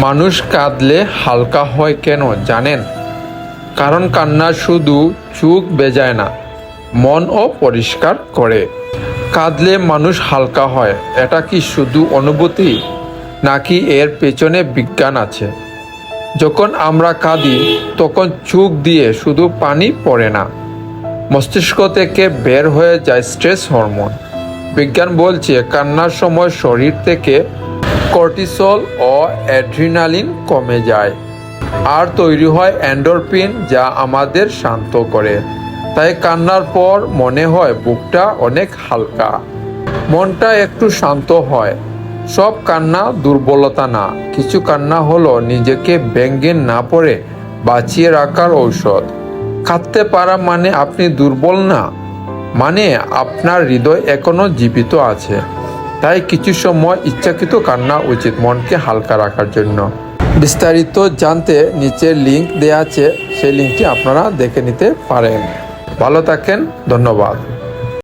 মানুষ কাঁদলে হালকা হয় কেন জানেন? কারণ কান্না শুধু চোখ বেজায় না, মনও পরিষ্কার করে। কাঁদলে মানুষ হালকা হয়, এটা কি শুধু অনুভূতি নাকি এর পেছনে বিজ্ঞান আছে? যখন আমরা কাঁদি তখন চোখ দিয়ে শুধু পানি পড়ে না, মস্তিষ্ক থেকে বের হয়ে যায় স্ট্রেস হরমোন। বিজ্ঞান বলছে কান্নার সময় শরীর থেকে কর্টিসল ও অ্যাড্রিনালিন কমে যায় আর তৈরি হয় এন্ডোরফিন, যা আমাদের শান্ত করে। তাই কান্নার পর মনে হয় বুকটা অনেক হালকা, মনটা একটু শান্ত হয়। সব কান্না দুর্বলতা না, কিছু কান্না হলো নিজেকে ভেঙে না পড়ে বাঁচিয়ে রাখার ঔষধ। কাঁদতে পারা মানে আপনি দুর্বল না, মানে আপনার হৃদয় এখনো জীবিত আছে। তাই কিছু সময় ইচ্ছাকৃত কান্না উচিত মনকে হালকা রাখার জন্য। বিস্তারিত জানতে নিচে লিংক দেওয়া আছে, সেই লিঙ্কটি আপনারা দেখে নিতে পারেন। ভালো থাকেন, ধন্যবাদ।